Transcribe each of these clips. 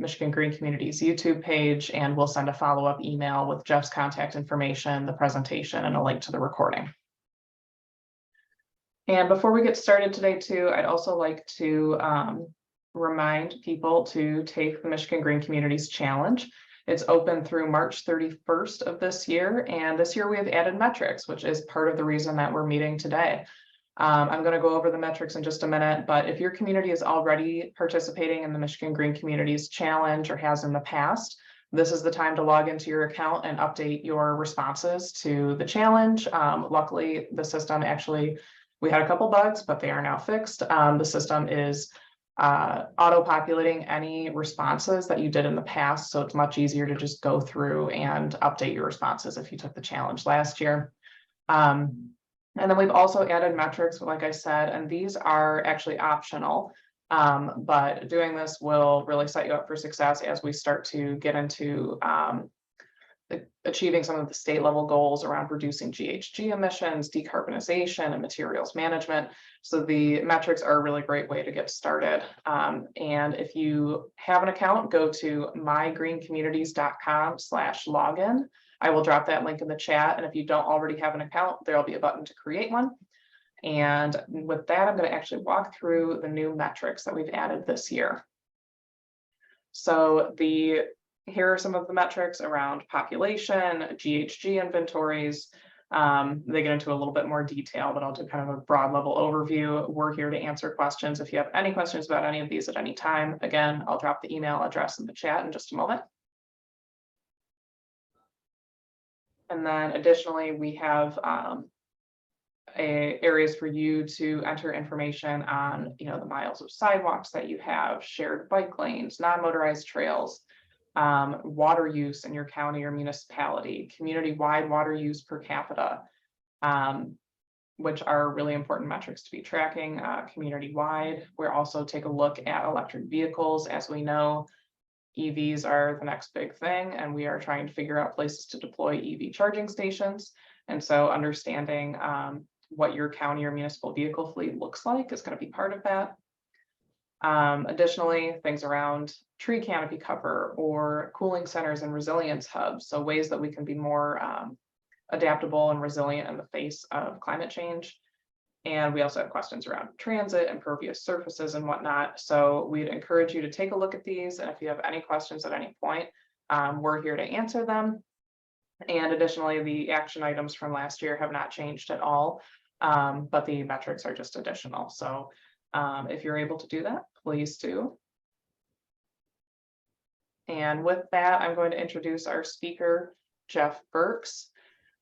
Michigan Green Community's YouTube page, and we'll send a follow-up email with Jeff's contact information, the presentation, and a link to the recording. And before we get started today too, I'd also like to remind people to take the Michigan Green Communities Challenge. It's open through March 31st of this year. And this year we have added metrics, which is part of the reason that we're meeting today. I'm going to go over the metrics in just a minute, but if your community is already participating in the Michigan Green Communities Challenge or has in the past, this is the time to log into your account and update your responses to the challenge. Luckily, the system we had a couple bugs, but they are now fixed. The system is auto-populating any responses that you did in the past, so it's much easier to just go through and update your responses if you took the challenge last year. And then we've also added metrics, like I said, and these are actually optional, but doing this will really set you up for success as we start to get into achieving some of the state level goals around reducing GHG emissions, decarbonization, and materials management. So the metrics are a really great way to get started. And if you have an account, go to mygreencommunities.com/login. I will drop that link in the chat. And if you don't already have an account, there'll be a button to create one. And with that, I'm going to actually walk through the new metrics that we've added this year. So here are some of the metrics around population, GHG inventories. They get into a little bit more detail, but I'll do kind of a broad level overview. We're here to answer questions. If you have any questions about any of these at any time, again, I'll drop the email address in the chat in just a moment. And then additionally, we have areas for you to enter information on, the miles of sidewalks that you have, shared bike lanes, non-motorized trails, water use in your county or municipality, community-wide water use per capita, which are really important metrics to be tracking community-wide. We'll also take a look at electric vehicles. As we know, EVs are the next big thing, and we are trying to figure out places to deploy EV charging stations. And so understanding what your county or municipal vehicle fleet looks like is going to be part of that. Additionally, things around tree canopy cover or cooling centers and resilience hubs. So ways that we can be more adaptable and resilient in the face of climate change. And we also have questions around transit, impervious surfaces and whatnot. So we'd encourage you to take a look at these. And if you have any questions at any point, we're here to answer them. And additionally, the action items from last year have not changed at all, but the metrics are just additional. So if you're able to do that, please do. And with that, I'm going to introduce our speaker, Jeff Burks.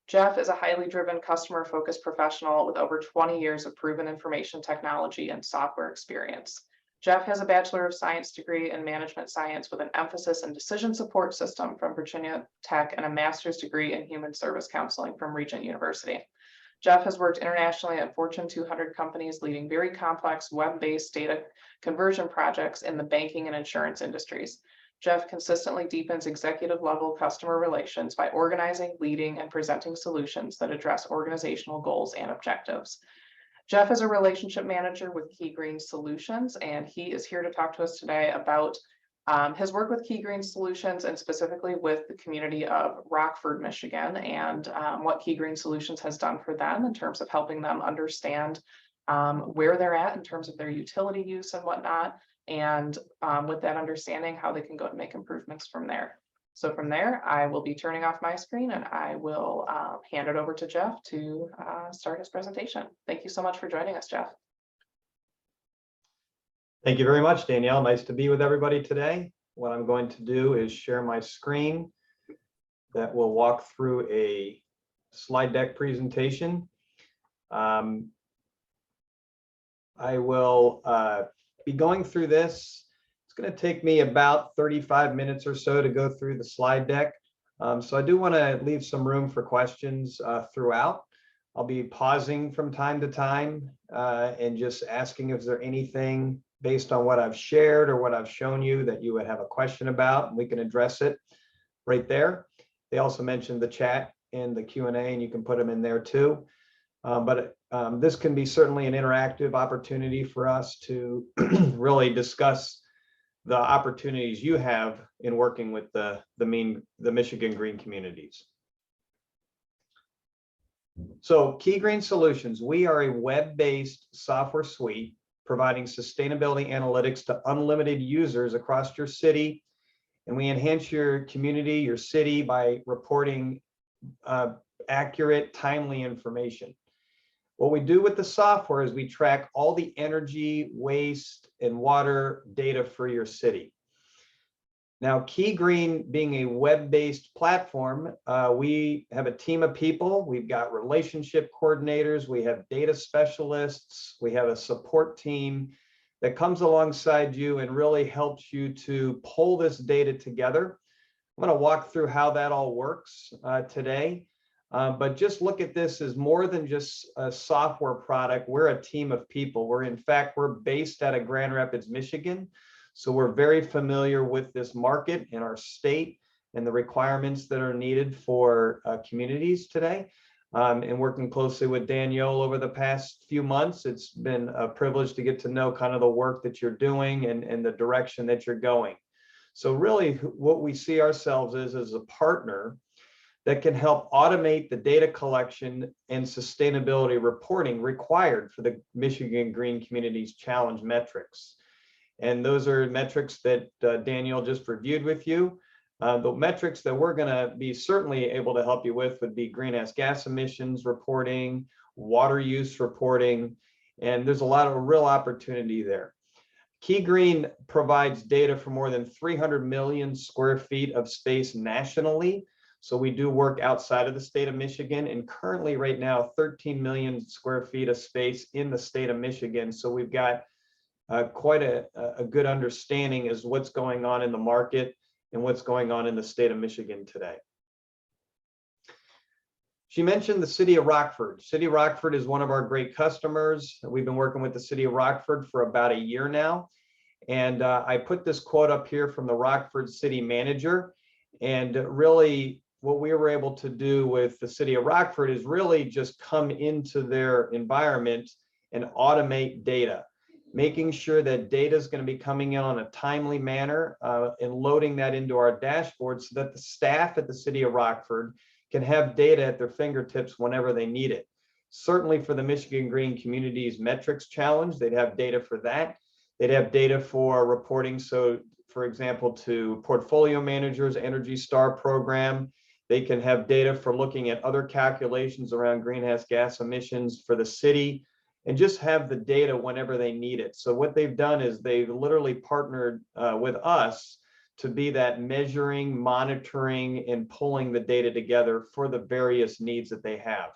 Jeff is a highly driven, customer-focused professional with over 20 years of proven information technology and software experience. Jeff has a Bachelor of Science degree in Management Science with an emphasis in Decision Support System from Virginia Tech and a master's degree in Human Service Counseling from Regent University. Jeff has worked internationally at Fortune 200 companies leading very complex web-based data conversion projects in the banking and insurance industries. Jeff consistently deepens executive-level customer relations by organizing, leading, and presenting solutions that address organizational goals and objectives. Jeff is a relationship manager with Key Green Solutions, and he is here to talk to us today about his work with Key Green Solutions and specifically with the community of Rockford, Michigan, and what Key Green Solutions has done for them in terms of helping them understand where they're at in terms of their utility use and whatnot. And with that understanding, how they can go and make improvements from there. So from there, I will be turning off my screen and I will hand it over to Jeff to start his presentation. Thank you so much for joining us, Jeff. Thank you very much, Danielle. Nice to be with everybody today. What I'm going to do is share my screen that will walk through a slide deck presentation. I will be going through this. It's going to take me about 35 minutes or so to go through the slide deck. So I do want to leave some room for questions throughout. I'll be pausing from time to time and just asking if there's anything based on what I've shared or what I've shown you that you would have a question about, and we can address it right there. They also mentioned the chat and the Q&A, and you can put them in there too. But this can be certainly an interactive opportunity for us to really discuss the opportunities you have in working with the Michigan Green communities. So Key Green Solutions, we are a web-based software suite providing sustainability analytics to unlimited users across your city. And we enhance your community, your city, by reporting accurate, timely information. What we do with the software is we track all the energy, waste, and water data for your city. Now, Key Green being a web-based platform, we have a team of people. We've got relationship coordinators, we have data specialists, we have a support team that comes alongside you and really helps you to pull this data together. I'm going to walk through how that all works today. But just look at this as more than just a software product. We're a team of people. We're based out of Grand Rapids, Michigan. So we're very familiar with this market in our state and the requirements that are needed for communities today. And working closely with Danielle over the past few months, it's been a privilege to get to know kind of the work that you're doing and the direction that you're going. So really what we see ourselves as a partner that can help automate the data collection and sustainability reporting required for the Michigan Green Communities Challenge metrics. And those are metrics that Danielle just reviewed with you. The metrics that we're going to be certainly able to help you with would be greenhouse gas emissions reporting, water use reporting, and there's a lot of real opportunity there. Key Green provides data for more than 300 million square feet of space nationally. So we do work outside of the state of Michigan, and currently right now 13 million square feet of space in the state of Michigan. So we've got quite a good understanding as what's going on in the market and what's going on in the state of Michigan today. She mentioned the city of Rockford. City of Rockford is one of our great customers. We've been working with the city of Rockford for about a year now. And I put this quote up here from the Rockford city manager. And really what we were able to do with the city of Rockford is really just come into their environment and automate data, making sure that data is going to be coming in on a timely manner and loading that into our dashboard so that the staff at the city of Rockford can have data at their fingertips whenever they need it. Certainly for the Michigan Green Communities Metrics Challenge, they'd have data for that. They'd have data for reporting. So for example, to portfolio managers, Energy Star program, they can have data for looking at other calculations around greenhouse gas emissions for the city, and just have the data whenever they need it. So what they've done is they've literally partnered with us to be that measuring, monitoring, and pulling the data together for the various needs that they have.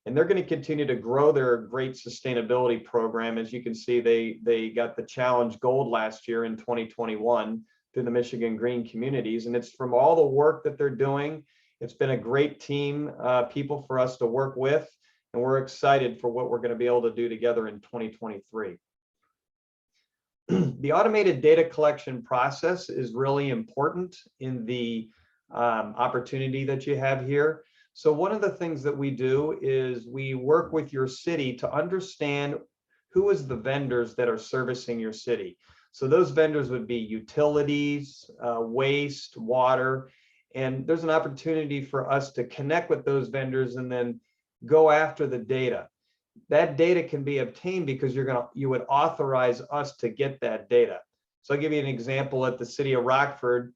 And they're going to continue to grow their great sustainability program. As you can see, they got the Challenge Gold last year in 2021 through the Michigan Green Communities. And it's from all the work that they're doing. It's been a great team, people for us to work with. And we're excited for what we're going to be able to do together in 2023. The automated data collection process is really important in the opportunity that you have here. So one of the things that we do is we work with your city to understand who is the vendors that are servicing your city. So those vendors would be utilities, waste, water, and there's an opportunity for us to connect with those vendors and then go after the data. That data can be obtained because you would authorize us to get that data. So I'll give you an example. At the city of Rockford,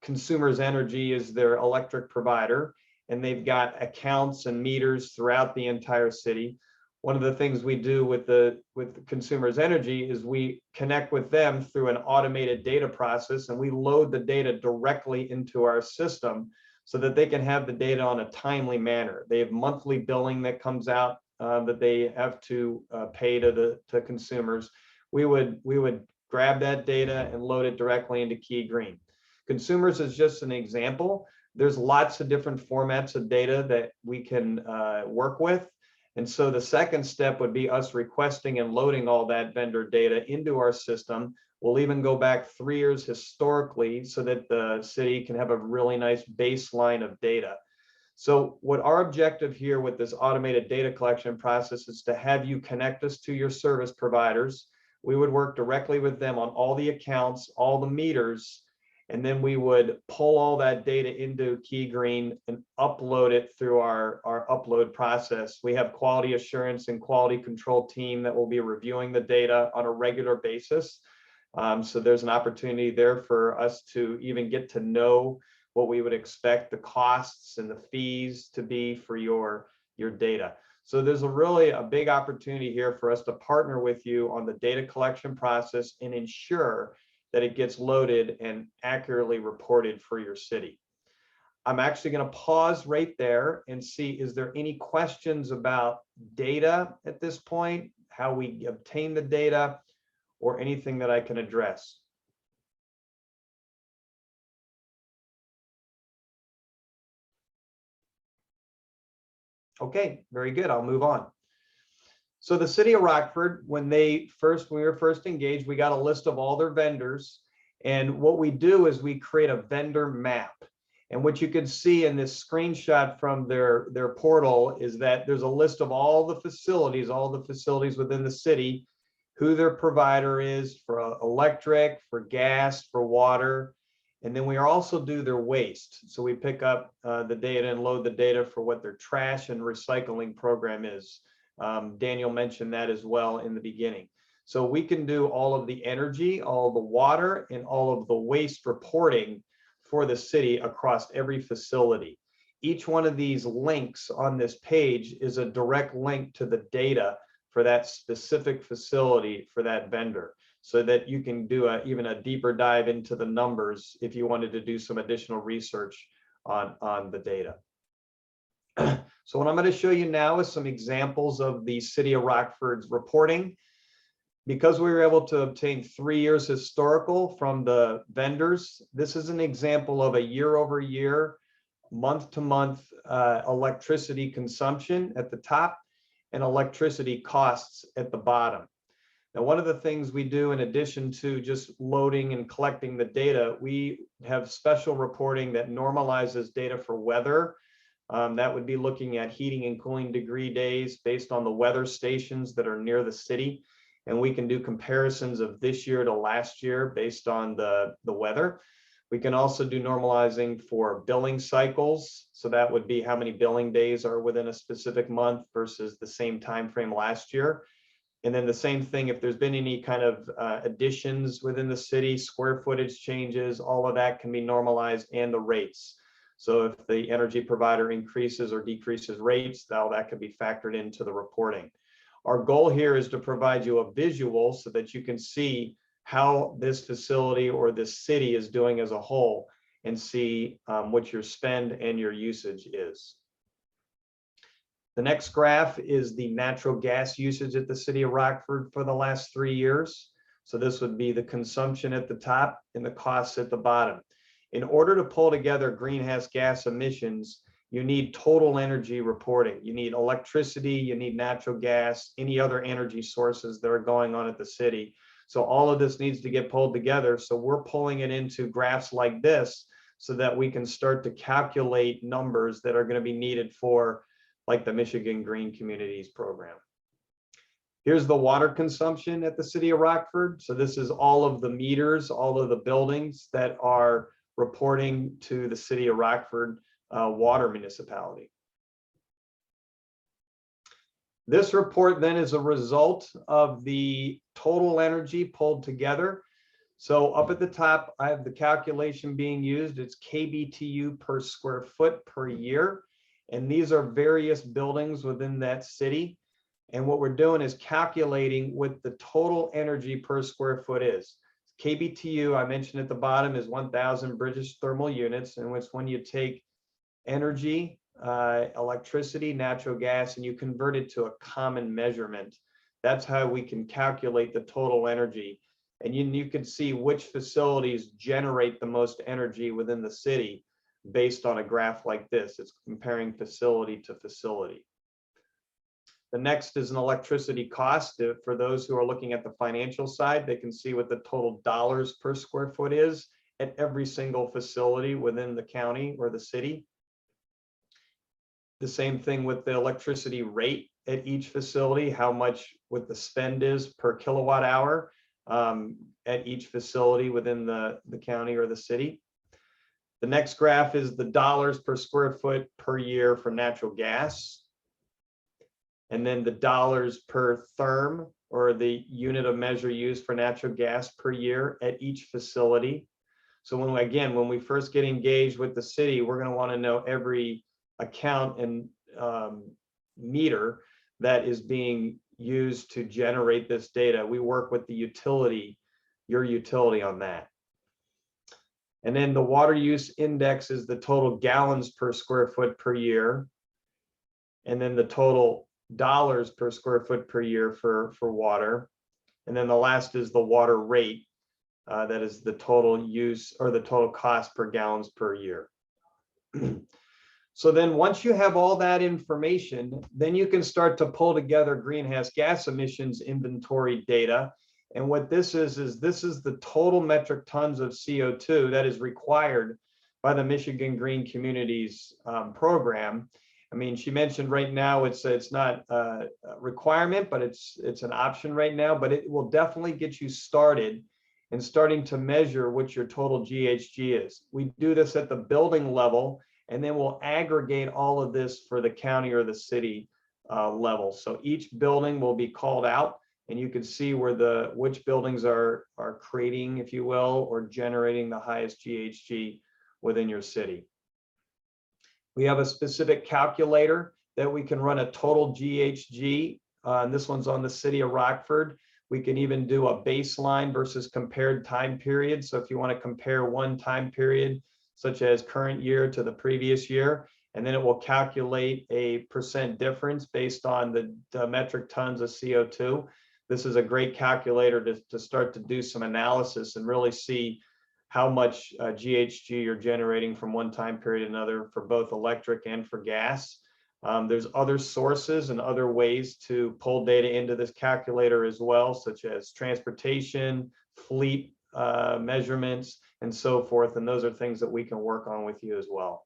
Consumers Energy is their electric provider, and they've got accounts and meters throughout the entire city. One of the things we do with Consumers Energy is we connect with them through an automated data process, and we load the data directly into our system so that they can have the data on a timely manner. They have monthly billing that comes out that they have to pay to consumers. We would grab that data and load it directly into Key Green. Consumers is just an example. There's lots of different formats of data that we can work with. And so the second step would be us requesting and loading all that vendor data into our system. We'll even go back 3 years historically so that the city can have a really nice baseline of data. So what our objective here with this automated data collection process is to have you connect us to your service providers. we would work directly with them on all the accounts, all the meters, and then we would pull all that data into KeyGreen and upload it through our upload process. We have quality assurance and quality control team that will be reviewing the data on a regular basis. So there's an opportunity there for us to even get to know what we would expect the costs and the fees to be for your data. So there's really a big opportunity here for us to partner with you on the data collection process and ensure that it gets loaded and accurately reported for your city. I'm actually going to pause right there and see, is there any questions about data at this point, how we obtain the data, or anything that I can address? Okay, very good. I'll move on. So the city of Rockford, when we were first engaged, we got a list of all their vendors. And what we do is we create a vendor map. And what you can see in this screenshot from their portal is that there's a list of all the facilities within the city, who their provider is for electric, for gas, for water. And then we also do their waste. So we pick up the data and load the data for what their trash and recycling program is. Daniel mentioned that as well in the beginning. So we can do all of the energy, all of the water, and all of the waste reporting for the city across every facility. Each one of these links on this page is a direct link to the data for that specific facility for that vendor, so that you can do even a deeper dive into the numbers if you wanted to do some additional research on the data. So what I'm going to show you now is some examples of the City of Rockford's reporting. Because we were able to obtain 3 years historical from the vendors, this is an example of a year-over-year, month-to-month electricity consumption at the top and electricity costs at the bottom. Now, one of the things we do in addition to just loading and collecting the data, we have special reporting that normalizes data for weather. That would be looking at heating and cooling degree days based on the weather stations that are near the city. And we can do comparisons of this year to last year based on the weather. We can also do normalizing for billing cycles. So that would be how many billing days are within a specific month versus the same time frame last year. And then the same thing, if there's been any kind of additions within the city, square footage changes, all of that can be normalized, and the rates. So if the energy provider increases or decreases rates, now that could be factored into the reporting. Our goal here is to provide you a visual so that you can see how this facility or this city is doing as a whole, and see what your spend and your usage is. The next graph is the natural gas usage at the City of Rockford for the last 3 years. So this would be the consumption at the top and the costs at the bottom. In order to pull together greenhouse gas emissions, you need total energy reporting. You need electricity, you need natural gas, any other energy sources that are going on at the city. So all of this needs to get pulled together. So we're pulling it into graphs like this so that we can start to calculate numbers that are going to be needed for, like, the Michigan Green Communities program. Here's the water consumption at the City of Rockford. So this is all of the meters, all of the buildings that are reporting to the City of Rockford water municipality. This report then is a result of the total energy pulled together. So up at the top, I have the calculation being used. It's KBTU per square foot per year. And these are various buildings within that city. And what we're doing is calculating what the total energy per square foot is. KBTU, I mentioned at the bottom, is 1,000 British thermal units, in which when you take energy, electricity, natural gas, and you convert it to a common measurement, that's how we can calculate the total energy. And you can see which facilities generate the most energy within the city based on a graph like this. It's comparing facility to facility. The next is an electricity cost. For those who are looking at the financial side, they can see what the total dollars per square foot is at every single facility within the county or the city. The same thing with the electricity rate at each facility, how much what the spend is per kilowatt hour. at each facility within the county or the city. The next graph is the dollars per square foot per year for natural gas. And then the dollars per therm, or the unit of measure used for natural gas per year at each facility. So when we first get engaged with the city, we're going to want to know every account and meter that is being used to generate this data. We work with the utility, your utility, on that. And then the water use index is the total gallons per square foot per year. And then the total dollars per square foot per year for water. And then the last is the water rate. That is the total use or the total cost per gallons per year. So then once you have all that information, then you can start to pull together greenhouse gas emissions inventory data. And what this is this is the total metric tons of CO2 that is required by the Michigan Green Communities program. I mean, she mentioned right now it's not a requirement, but it's an option right now, but it will definitely get you started and starting to measure what your total GHG is. We do this at the building level, and then we'll aggregate all of this for the county or the city level. So each building will be called out, and you can see where which buildings are creating, if you will, or generating the highest GHG within your city. We have a specific calculator that we can run a total GHG. And this one's on the city of Rockford. We can even do a baseline versus compared time period. So if you want to compare one time period, such as current year to the previous year, and then it will calculate a % difference based on the metric tons of CO2. This is a great calculator to start to do some analysis and really see how much GHG you're generating from one time period to another for both electric and for gas. There's other sources and other ways to pull data into this calculator as well, such as transportation, fleet measurements, and so forth. And those are things that we can work on with you as well.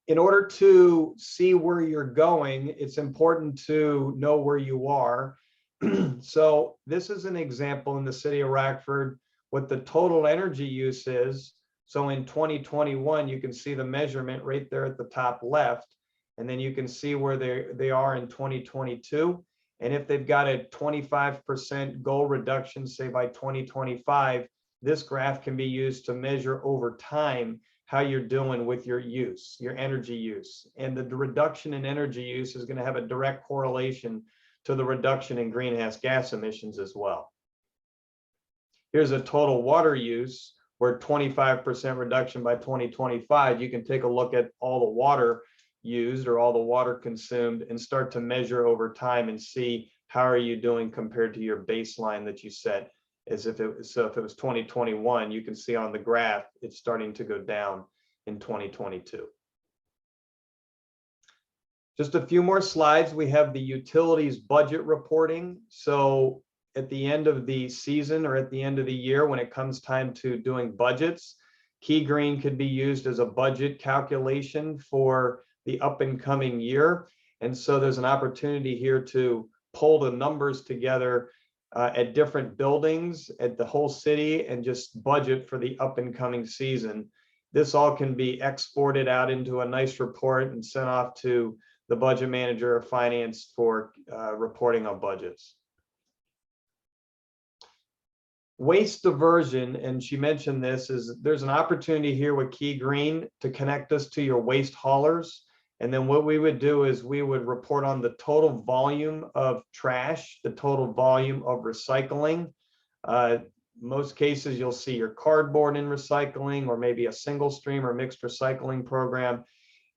In order to see where you're going, it's important to know where you are. So this is an example in the city of Rockford, what the total energy use is. So in 2021, you can see the measurement right there at the top left, and then you can see where they are in 2022. And if they've got a 25% goal reduction, say by 2025, this graph can be used to measure over time how you're doing with your use, your energy use. And the reduction in energy use is going to have a direct correlation to the reduction in greenhouse gas emissions as well. Here's a total water use where 25% reduction by 2025. You can take a look at all the water used or all the water consumed and start to measure over time and see how are you doing compared to your baseline that you set. As if it was 2021, you can see on the graph it's starting to go down in 2022. Just a few more slides. We have the utilities budget reporting. So at the end of the season or at the end of the year, when it comes time to doing budgets, Key Green could be used as a budget calculation for the up and coming year. And so there's an opportunity here to pull the numbers together at different buildings, at the whole city, and just budget for the up and coming season. This all can be exported out into a nice report and sent off to the budget manager or finance for reporting on budgets. Waste diversion, and she mentioned this, is there's an opportunity here with Key Green to connect us to your waste haulers. And then what we would do is we would report on the total volume of trash, the total volume of recycling. Most cases, you'll see your cardboard in recycling, or maybe a single stream or mixed recycling program.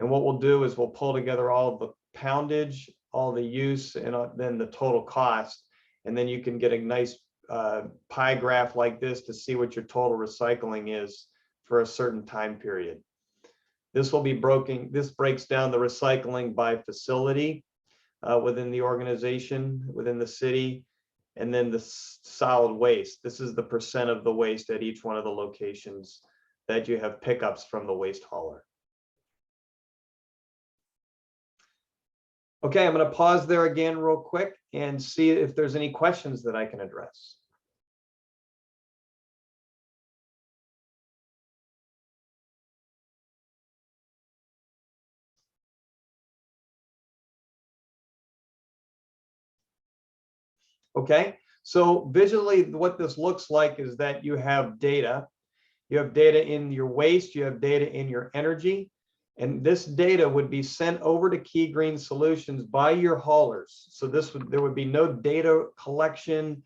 And what we'll do is we'll pull together all of the poundage, all the use, and then the total cost. And then you can get a nice pie graph like this to see what your total recycling is for a certain time period. This will be broken. This breaks down the recycling by facility within the organization, within the city, and then the solid waste. This is the % of the waste at each one of the locations that you have pickups from the waste hauler. Okay, I'm going to pause there again real quick and see if there's any questions that I can address. Okay, so visually what this looks like is that you have data. You have data in your waste, you have data in your energy, and this data would be sent over to Key Green Solutions by your haulers. So there would be no data collection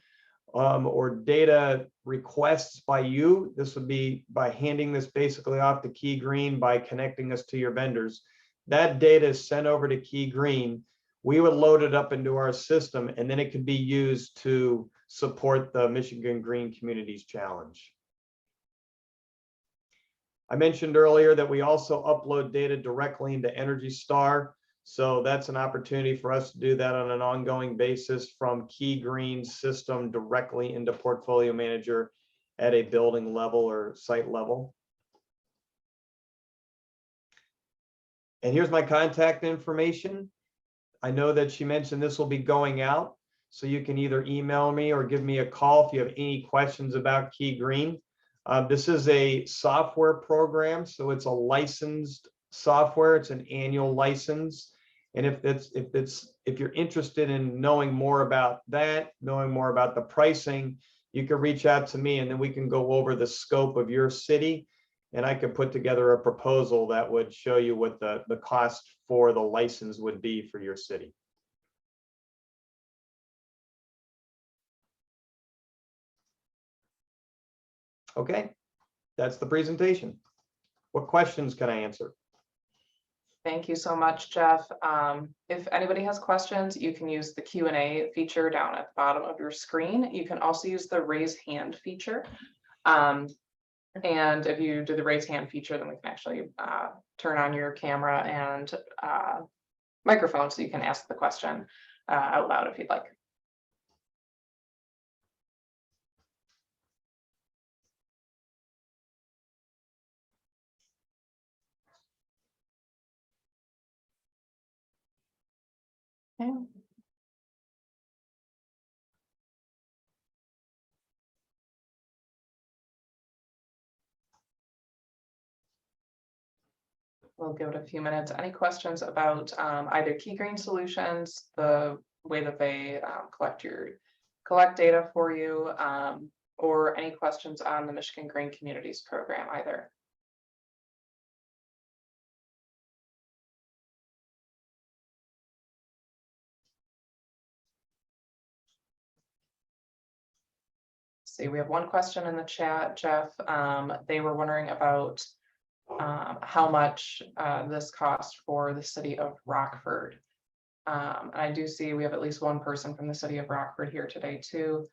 or data requests by you. This would be by handing this basically off to Key Green by connecting us to your vendors. That data is sent over to Key Green. We would load it up into our system, and then it can be used to support the Michigan Green Communities Challenge. I mentioned earlier that we also upload data directly into Energy Star. So that's an opportunity for us to do that on an ongoing basis from Key Green's system directly into Portfolio Manager at a building level or site level. And here's my contact information. I know that she mentioned this will be going out, so you can either email me or give me a call if you have any questions about Key Green. This is a software program, so it's a licensed software. It's an annual license. And if you're interested in knowing more about that, knowing more about the pricing, you can reach out to me and then we can go over the scope of your city. And I could put together a proposal that would show you what the cost for the license would be for your city. Okay, that's the presentation. What questions can I answer? Thank you so much, Jeff. If anybody has questions, you can use the Q&A feature down at the bottom of your screen. You can also use the raise hand feature. And if you do the raise hand feature, then we can actually turn on your camera and microphone so you can ask the question out loud if you'd like. Okay. We'll give it a few minutes. Any questions about either Key Green Solutions, the way that they collect data for you, or any questions on the Michigan Green Communities program either? See, we have one question in the chat, Jeff. They were wondering about how much this cost for the city of Rockford. And I do see we have at least one person from the city of Rockford here today too.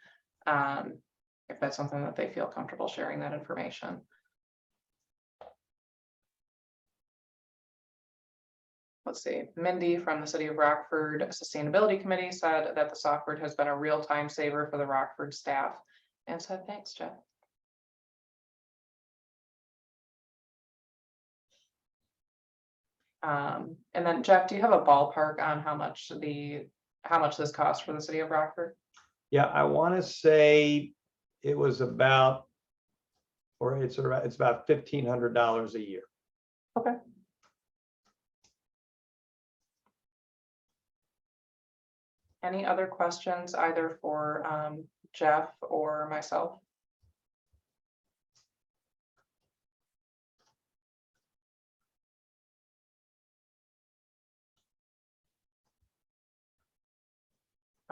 If that's something that they feel comfortable sharing that information. Let's see, Mindy from the city of Rockford Sustainability Committee said that the software has been a real time saver for the Rockford staff and said, thanks, Jeff. And then Jeff, do you have a ballpark on how much this costs for the city of Rockford? Yeah, I want to say it was about, or it's about $1,500 a year. Okay. Any other questions either for Jeff or myself?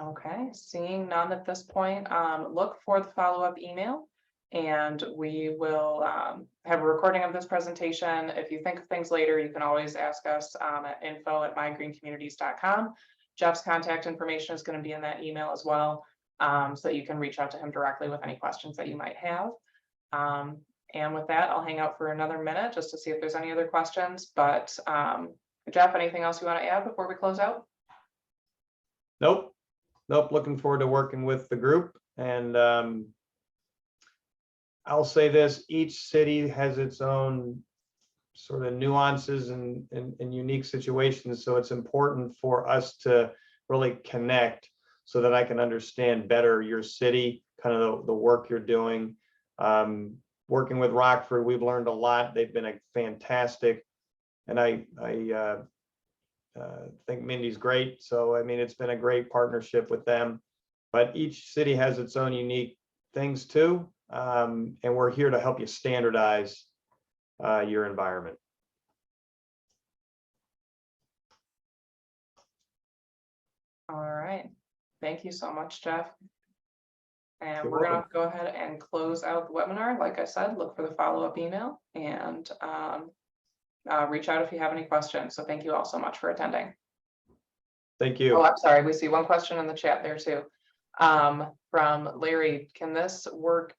Okay, seeing none at this point, look for the follow-up email and we will have a recording of this presentation. If you think of things later, you can always ask us at info@mygreencommunities.com. Jeff's contact information is going to be in that email as well, so that you can reach out to him directly with any questions that you might have. And with that, I'll hang out for another minute just to see if there's any other questions. But Jeff, anything else you want to add before we close out? Nope. Looking forward to working with the group. And I'll say this, each city has its own sort of nuances and unique situations. So it's important for us to really connect so that I can understand better your city, kind of the work you're doing. Working with Rockford, we've learned a lot. They've been a fantastic, and I think Mindy's great. So, I mean, it's been a great partnership with them, but each city has its own unique things too. And we're here to help you standardize your environment. All right. Thank you so much, Jeff. And You're we're going to welcome. go ahead and close out the webinar. Like I said, look for the follow-up email and reach out if you have any questions. So thank you all so much for attending. Thank Oh, you. I'm sorry. We see one question in the chat there too. From Larry, can this work?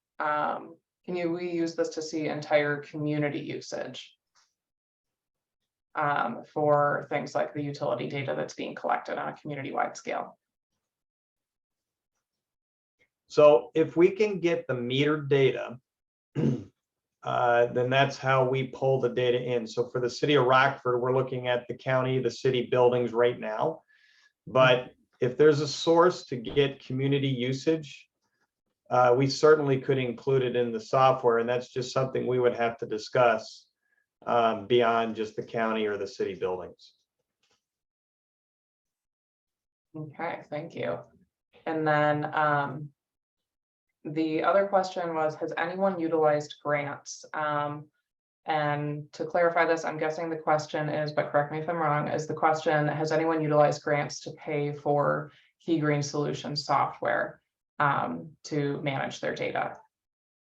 We use this to see entire community usage for things like the utility data that's being collected on a community-wide scale? So if we can get the metered data, then that's how we pull the data in. So for the city of Rockford, we're looking at the county, the city buildings right now. But if there's a source to get community usage, we certainly could include it in the software, and that's just something we would have to discuss beyond just the county or the city buildings. Okay, thank you. And then the other question was, has anyone utilized grants? And to clarify this, I'm guessing the question is, but correct me if I'm wrong, is the question, has anyone utilized grants to pay for Key Green Solutions software to manage their data?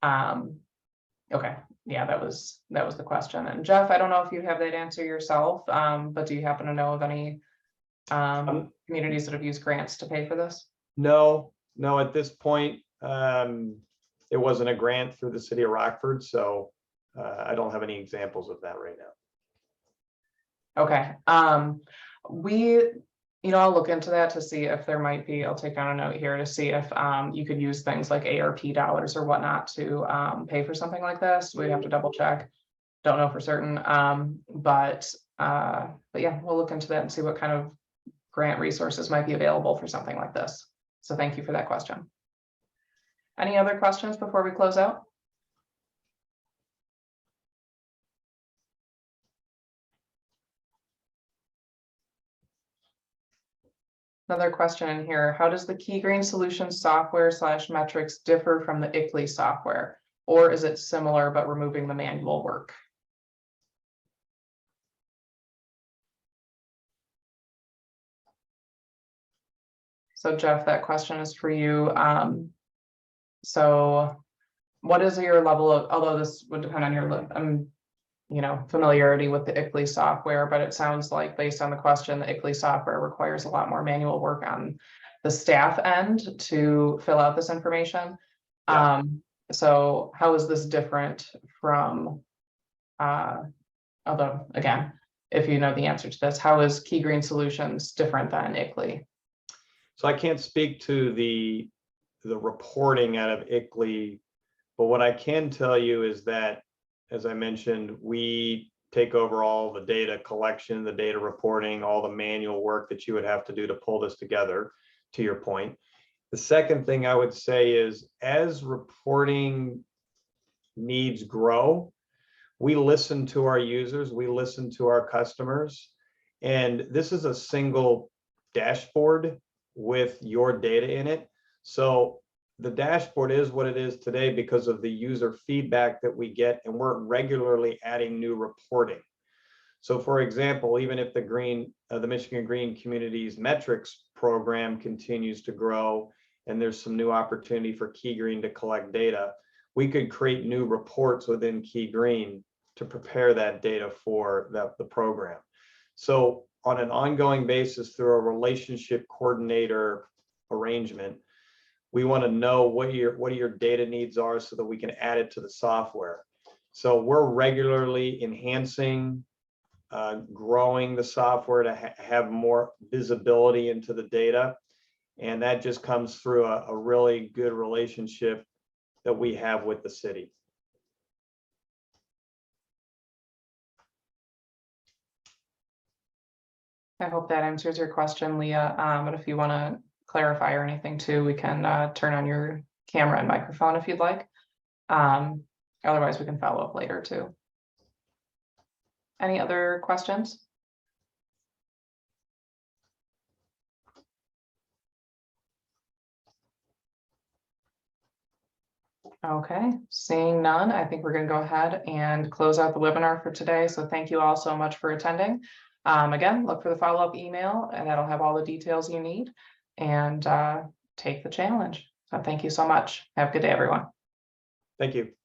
Okay, yeah, that was the question. And Jeff, I don't know if you have that answer yourself, but do you happen to know of any communities that have used grants to pay for this? No, at this point, it wasn't a grant through the city of Rockford, so I don't have any examples of that right now. Okay, I'll look into that to see if there might be, I'll take down a note here to see if you could use things like ARP dollars or whatnot to pay for something like this. We'd have to double check. Don't know for certain. But yeah, we'll look into that and see what kind of grant resources might be available for something like this. So thank you for that question. Any other questions before we close out? Another question in here, how does the Key Green Solutions software / metrics differ from the ICLEI software? Or is it similar but removing the manual work? So Jeff, that question is for you. So what is your level of, although this would depend on your familiarity with the ICLEI software, but it sounds like based on the question, the ICLEI software requires a lot more manual work on the staff end to fill out this information. Yeah. So how is this different from, although again, if you know the answer to this, how is Key Green Solutions different than ICLEI? So I can't speak to the reporting out of ICLEI, but what I can tell you is that, as I mentioned, we take over all the data collection, the data reporting, all the manual work that you would have to do to pull this together, to your point. The second thing I would say is, as reporting needs grow, we listen to our users, we listen to our customers, and this is a single dashboard with your data in it. So the dashboard is what it is today because of the user feedback that we get, and we're regularly adding new reporting. So for example, even if the Michigan Green Communities Metrics program continues to grow and there's some new opportunity for Key Green to collect data, we could create new reports within Key Green to prepare that data for the program. So on an ongoing basis, through a relationship coordinator arrangement, we want to know what your data needs are so that we can add it to the software. So we're regularly enhancing, growing the software to have more visibility into the data. And that just comes through a really good relationship that we have with the city. I hope that answers your question, Leah. But if you want to clarify or anything too, we can turn on your camera and microphone if you'd like. Otherwise, we can follow up later too. Any other questions? Okay, seeing none, I think we're going to go ahead and close out the webinar for today. So thank you all so much for attending. Again, look for the follow-up email and that'll have all the details you need, and take the challenge. So thank you so much. Have a good day, everyone. Thank you.